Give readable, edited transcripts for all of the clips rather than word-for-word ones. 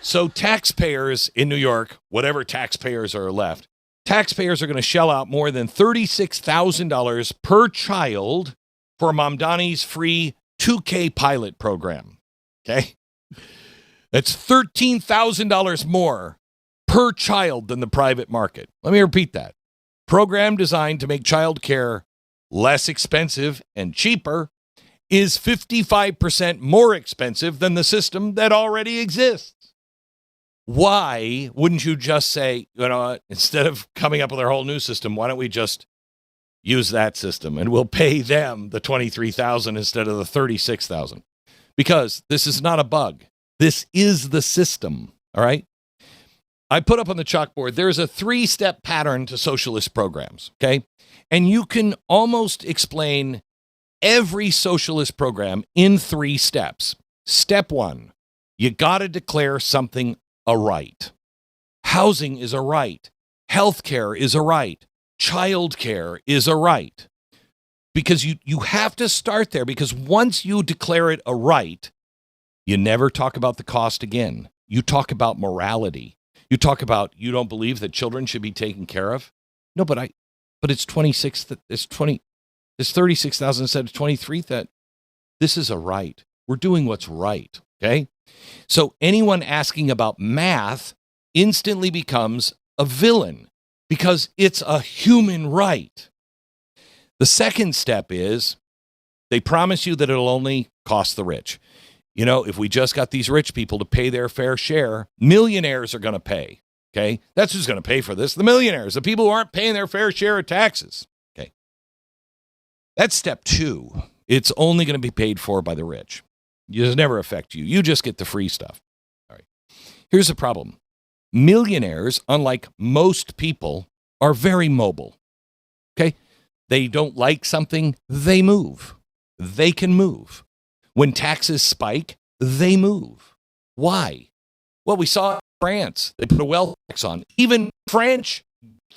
So taxpayers in New York, whatever taxpayers are left, taxpayers are going to shell out more than $36,000 per child for Mamdani's free 2K pilot program. Okay? That's $13,000 more per child than the private market. Let me repeat that. Program designed to make childcare less expensive and cheaper is 55% more expensive than the system that already exists. Why wouldn't you just say, instead of coming up with our whole new system, why don't we just use that system and we'll pay them the $23,000 instead of the $36,000? Because this is not a bug. This is the system, all right? I put up on the chalkboard, there's a 3-step pattern to socialist programs, okay? And you can almost explain every socialist program in 3 steps. Step 1, you got to declare something a right. Housing is a right. Healthcare is a right. Childcare is a right. Because you have to start there, because once you declare it a right, you never talk about the cost again. You talk about morality. You talk about you don't believe that children should be taken care of. No, but it's 26. It's 20. It's 36,000 instead of 23. That this is a right. We're doing what's right. Okay. So anyone asking about math instantly becomes a villain because it's a human right. The second step is they promise you that it'll only cost the rich. If we just got these rich people to pay their fair share, millionaires are going to pay. Okay. That's who's going to pay for this. The millionaires, the people who aren't paying their fair share of taxes. Okay. That's step 2. It's only going to be paid for by the rich. It does never affect you. You just get the free stuff. All right. Here's the problem. Millionaires, unlike most people, are very mobile. Okay. They don't like something, they move. They can move. When taxes spike, they move. Why? Well, we saw in France, they put a wealth tax on. Even French,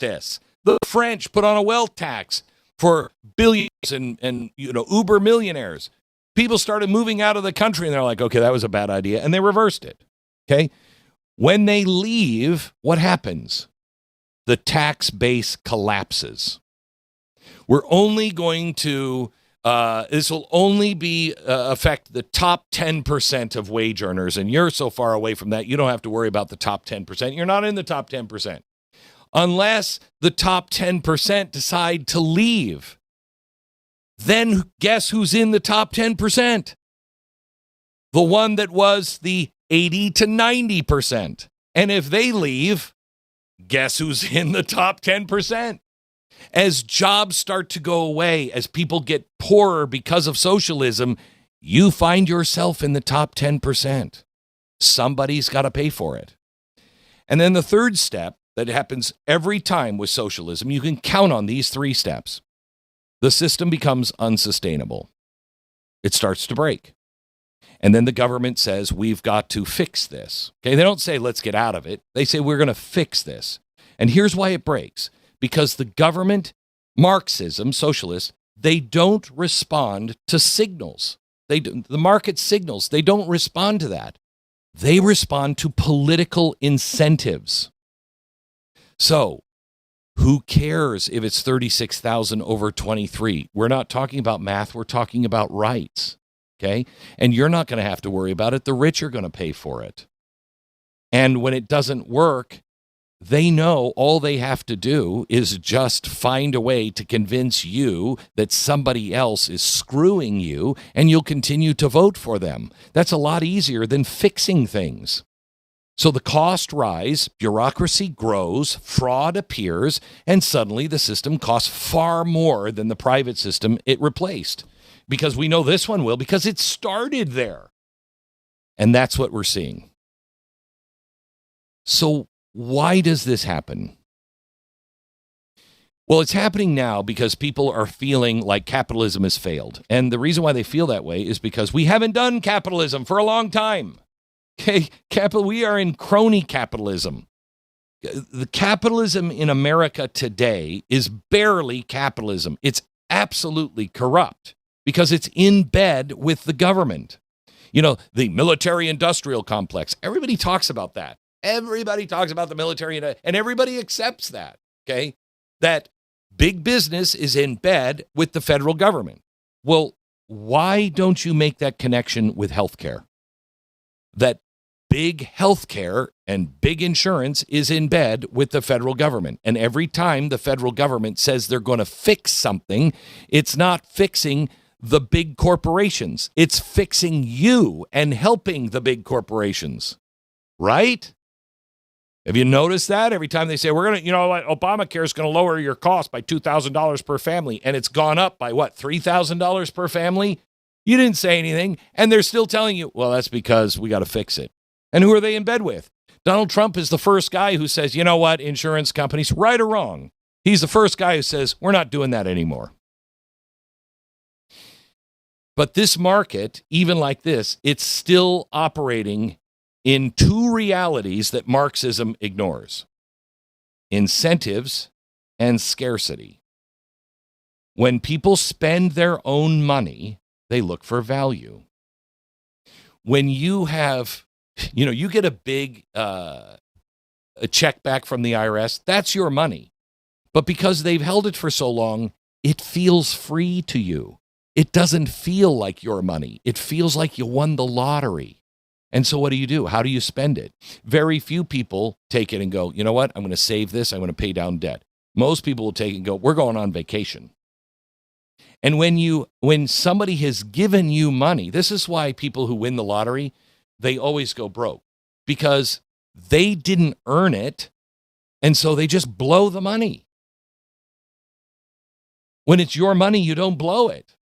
the French put on a wealth tax for billions and uber millionaires. People started moving out of the country and they're like, okay, that was a bad idea. And they reversed it. Okay. When they leave, what happens? The tax base collapses. We're only going to this will only be affect the top 10% of wage earners, and you're so far away from that, you don't have to worry about the top 10%. You're not in the top 10%. Unless the top 10% decide to leave. Then guess who's in the top 10%? The one that was the 80 to 90%. And if they leave, guess who's in the top 10%? As jobs start to go away, as people get poorer because of socialism, you find yourself in the top 10%. Somebody's got to pay for it. And then the third step that happens every time with socialism, you can count on these 3 steps. The system becomes unsustainable. It starts to break. And then the government says, we've got to fix this. Okay, they don't say, let's get out of it. They say, we're going to fix this. And here's why it breaks. Because the government, Marxism, socialists, they don't respond to signals. The market signals, they don't respond to that. They respond to political incentives. So, who cares if it's 36,000 over 23? We're not talking about math, we're talking about rights. Okay? And you're not going to have to worry about it. The rich are going to pay for it. And when it doesn't work, they know all they have to do is just find a way to convince you that somebody else is screwing you, and you'll continue to vote for them. That's a lot easier than fixing things. So the costs rise, bureaucracy grows, fraud appears, and suddenly the system costs far more than the private system it replaced. Because we know this one will, because it started there. And that's what we're seeing. So why does this happen? Well, it's happening now because people are feeling like capitalism has failed. And the reason why they feel that way is because we haven't done capitalism for a long time. Okay, we are in crony capitalism. The capitalism in America today is barely capitalism. It's absolutely corrupt because it's in bed with the government. The military-industrial complex. Everybody talks about that. Everybody talks about the military, and everybody accepts that, okay? That big business is in bed with the federal government. Well, why don't you make that connection with healthcare? That big healthcare and big insurance is in bed with the federal government. And every time the federal government says they're going to fix something, it's not fixing the big corporations. It's fixing you and helping the big corporations. Right? Have you noticed that? Every time they say, we're going to, Obamacare is going to lower your cost by $2,000 per family, and it's gone up by what, $3,000 per family? You didn't say anything, and they're still telling you, well, that's because we got to fix it. And who are they in bed with? Donald Trump is the first guy who says, you know what, insurance companies, right or wrong, he's the first guy who says, we're not doing that anymore. But this market, even like this, it's still operating in two realities that Marxism ignores: incentives and scarcity. When people spend their own money, they look for value. When you have, you get a big a check back from the IRS, that's your money. But because they've held it for so long, it feels free to you. It doesn't feel like your money. It feels like you won the lottery. And so what do? How do you spend it? Very few people take it and go, you know what? I'm going to save this. I'm going to pay down debt. Most people will take it and go, we're going on vacation. And when somebody has given you money, this is why people who win the lottery, they always go broke, because they didn't earn it. And so they just blow the money. When it's your money, you don't blow it.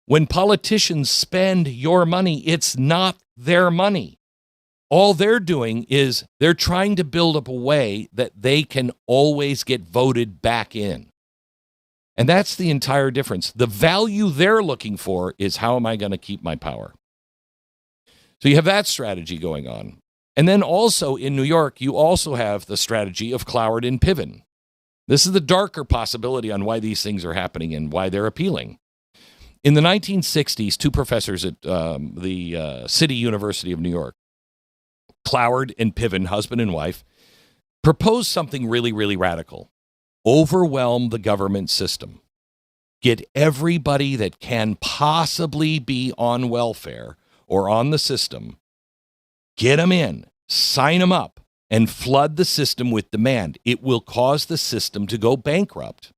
When politicians spend your money, it's not their money. All they're doing is they're trying to build up a way that they can always get voted back in. And that's the entire difference. The value they're looking for is, how am I going to keep my power? So you have that strategy going on. And then also in New York, you also have the strategy of Cloward-Piven. This is the darker possibility on why these things are happening and why they're appealing. In the 1960s, two professors at the City University of New York, Cloward and Piven, husband and wife, proposed something really, really radical. Overwhelm the government system. Get everybody that can possibly be on welfare or on the system, get them in, sign them up, and flood the system with demand. It will cause the system to go bankrupt.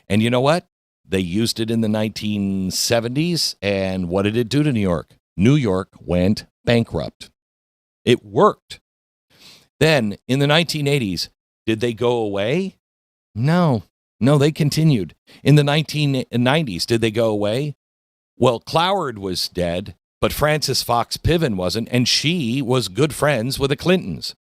And you know what? They used it in the 1970s, and what did it do to New York? New York went bankrupt. It worked. Then, in the 1980s, did they go away? No, they continued. In the 1990s, did they go away? Well, Cloward was dead, but Frances Fox Piven wasn't, and she was good friends with the Clintons.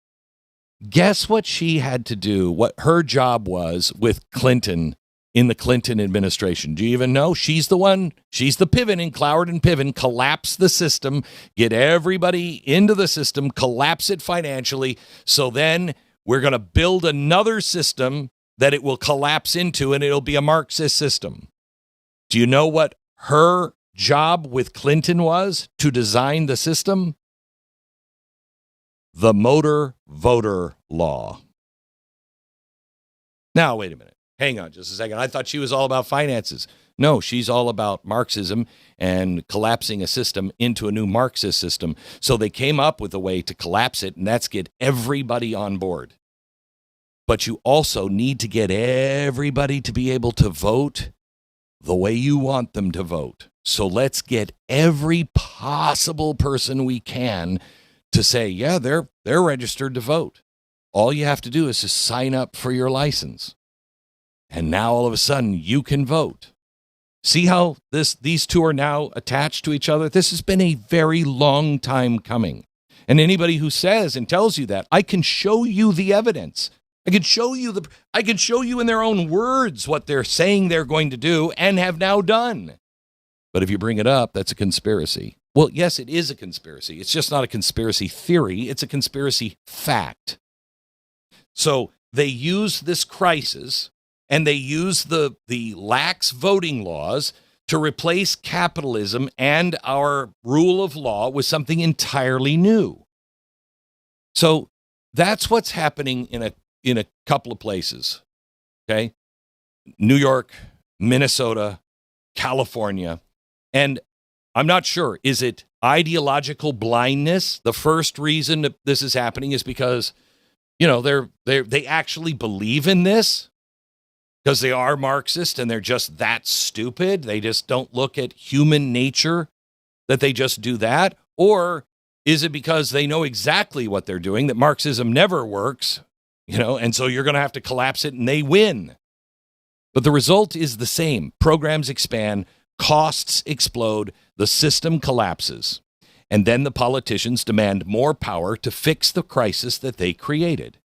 Guess what she had to do, what her job was with Clinton in the Clinton administration? Do you even know? She's the Piven in Cloward-Piven, collapse the system, get everybody into the system, collapse it financially, so then we're going to build another system that it will collapse into, and it'll be a Marxist system. Do you know what her job with Clinton was to design the system? The motor voter law. Now, wait a minute. Hang on just a second. I thought she was all about finances. No, she's all about Marxism and collapsing a system into a new Marxist system. So they came up with a way to collapse it, and that's get everybody on board. But you also need to get everybody to be able to vote the way you want them to vote. So let's get every possible person we can to say, yeah, they're registered to vote. All you have to do is just sign up for your license. And now all of a sudden you can vote. See how these two are now attached to each other? This has been a very long time coming. And anybody who says and tells you that, I can show you the evidence. I can show you in their own words what they're saying they're going to do and have now done. But if you bring it up, that's a conspiracy. Well, yes, it is a conspiracy. It's just not a conspiracy theory. It's a conspiracy fact. So they use this crisis, and they use the lax voting laws to replace capitalism and our rule of law with something entirely new. So that's what's happening in a couple of places. Okay? New York, Minnesota, California. And I'm not sure, is it ideological blindness? The first reason that this is happening is because, they actually believe in this because they are Marxist and they're just that stupid. They just don't look at human nature that they just do that. Or is it because they know exactly what they're doing, that Marxism never works, and so you're going to have to collapse it and they win. But the result is the same. Programs expand, costs explode, the system collapses. And then the politicians demand more power to fix the crisis that they created.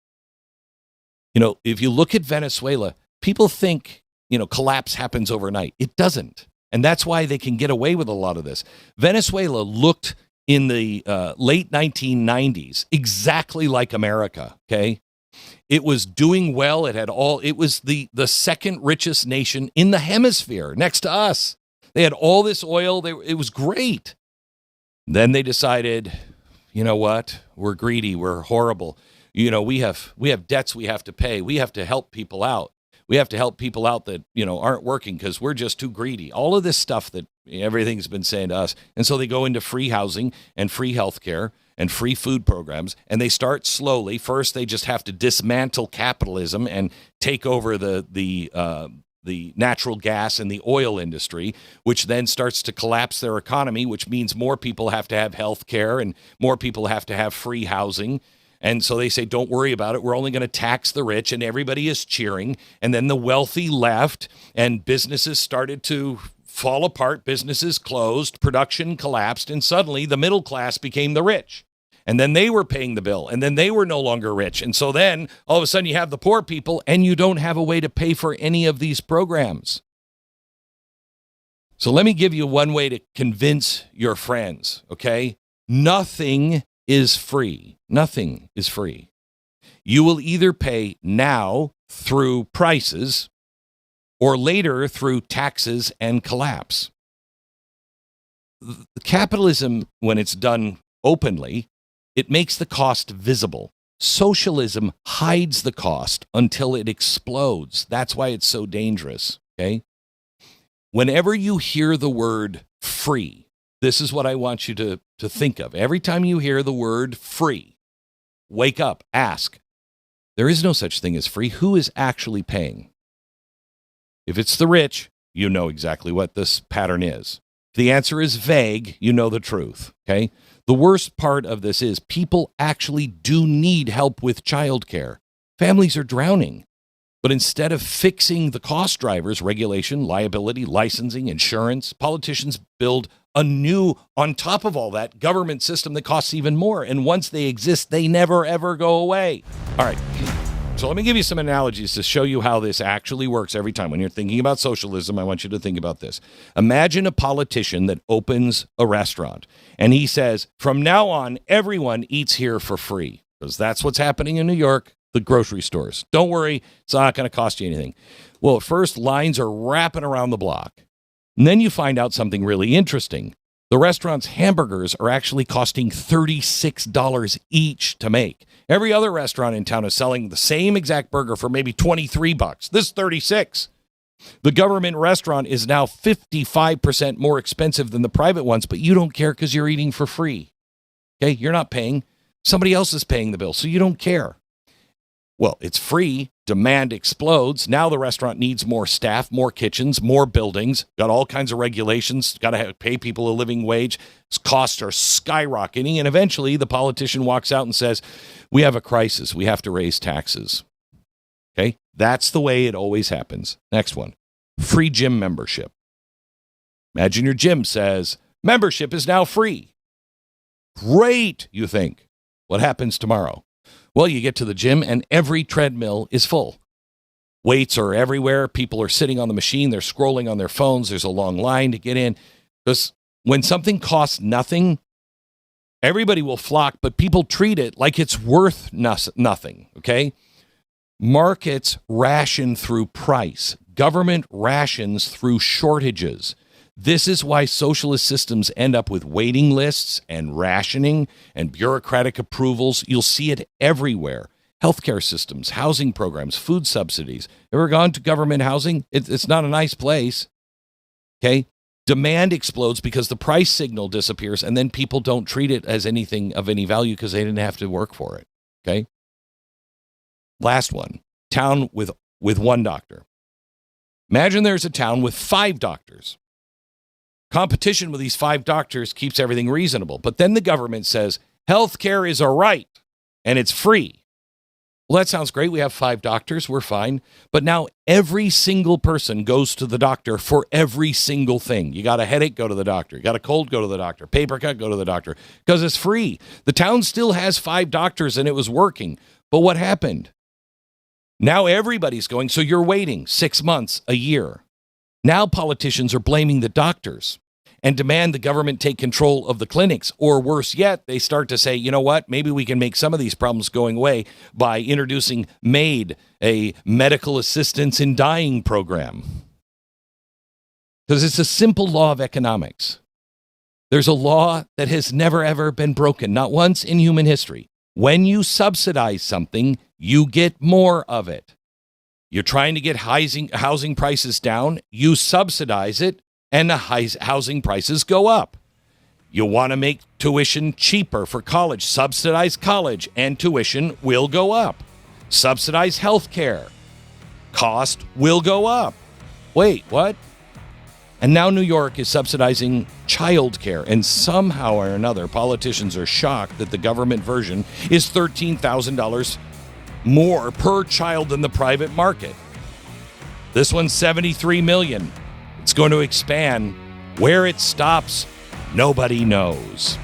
If you look at Venezuela, people think, collapse happens overnight. It doesn't. And that's why they can get away with a lot of this. Venezuela looked in the late 1990s exactly like America, okay? It was doing well. It was the second richest nation in the hemisphere next to us. They had all this oil. It was great. Then they decided, you know what? We're greedy. We're horrible. We have debts we have to pay. We have to help people out. We have to help people out that, aren't working because we're just too greedy. All of this stuff that everything's been saying to us. And so they go into free housing and free healthcare and free food programs. And they start slowly. First, they just have to dismantle capitalism and take over the natural gas and the oil industry, which then starts to collapse their economy, which means more people have to have health care and more people have to have free housing. And so they say, don't worry about it. We're only going to tax the rich, and everybody is cheering. And then the wealthy left and businesses started to fall apart. Businesses closed, production collapsed, and suddenly the middle class became the rich. And then they were paying the bill, and then they were no longer rich. And so then all of a sudden you have the poor people, and you don't have a way to pay for any of these programs. So let me give you one way to convince your friends, okay? Nothing is free. Nothing is free. You will either pay now through prices or later through taxes and collapse. Capitalism, when it's done openly, it makes the cost visible. Socialism hides the cost until it explodes. That's why it's so dangerous, okay? Whenever you hear the word free, this is what I want you to think of. Every time you hear the word free, wake up, ask, there is no such thing as free. Who is actually paying? If it's the rich, you know exactly what this pattern is. If the answer is vague, you know the truth, okay? The worst part of this is people actually do need help with childcare. Families are drowning. But instead of fixing the cost drivers, regulation, liability, licensing, insurance, politicians build a new, on top of all that, government system that costs even more. And once they exist, they never, ever go away. All right. So let me give you some analogies to show you how this actually works every time. When you're thinking about socialism, I want you to think about this. Imagine a politician that opens a restaurant, and he says, from now on, everyone eats here for free. Because that's what's happening in New York, the grocery stores. Don't worry, it's not going to cost you anything. Well, at first, lines are wrapping around the block. And then you find out something really interesting. The restaurant's hamburgers are actually costing $36 each to make. Every other restaurant in town is selling the same exact burger for maybe $23. This is $36. The government restaurant is now 55% more expensive than the private ones, but you don't care because you're eating for free. Okay, you're not paying. Somebody else is paying the bill, so you don't care. Well, it's free. Demand explodes. Now the restaurant needs more staff, more kitchens, more buildings. Got all kinds of regulations. Got to pay people a living wage. Costs are skyrocketing. And eventually the politician walks out and says, we have a crisis. We have to raise taxes. Okay? That's the way it always happens. Next one. Free gym membership. Imagine your gym says, membership is now free. Great, you think. What happens tomorrow? Well, you get to the gym and every treadmill is full. Weights are everywhere. People are sitting on the machine. They're scrolling on their phones. There's a long line to get in. Because when something costs nothing, everybody will flock, but people treat it like it's worth nothing, okay? Markets ration through price. Government rations through shortages. This is why socialist systems end up with waiting lists and rationing and bureaucratic approvals. You'll see it everywhere. Healthcare systems, housing programs, food subsidies. Ever gone to government housing? It's not a nice place. Okay? Demand explodes because the price signal disappears, and then people don't treat it as anything of any value because they didn't have to work for it. Okay? Last one. Town with one doctor. Imagine there's a town with 5 doctors. Competition with these 5 doctors keeps everything reasonable. But then the government says healthcare is a right and it's free. Well, that sounds great. We have 5 doctors. We're fine. But now every single person goes to the doctor for every single thing. You got a headache, go to the doctor. You got a cold, go to the doctor. Paper cut, go to the doctor. Because it's free. The town still has 5 doctors and it was working. But what happened? Now everybody's going, so you're waiting 6 months, a year. Now politicians are blaming the doctors and demand the government take control of the clinics. Or worse yet, they start to say, you know what, maybe we can make some of these problems going away by introducing MAID, a medical assistance in dying program. Because it's a simple law of economics. There's a law that has never, ever been broken, not once in human history. When you subsidize something, you get more of it. You're trying to get housing prices down, you subsidize it, and the housing prices go up. You want to make tuition cheaper for college, subsidize college, and tuition will go up. Subsidize health care. Cost will go up. Wait, what? And now New York is subsidizing childcare, and somehow or another, politicians are shocked that the government version is $13,000 more per child than the private market. This one's $73 million. It's going to expand. Where it stops, nobody knows.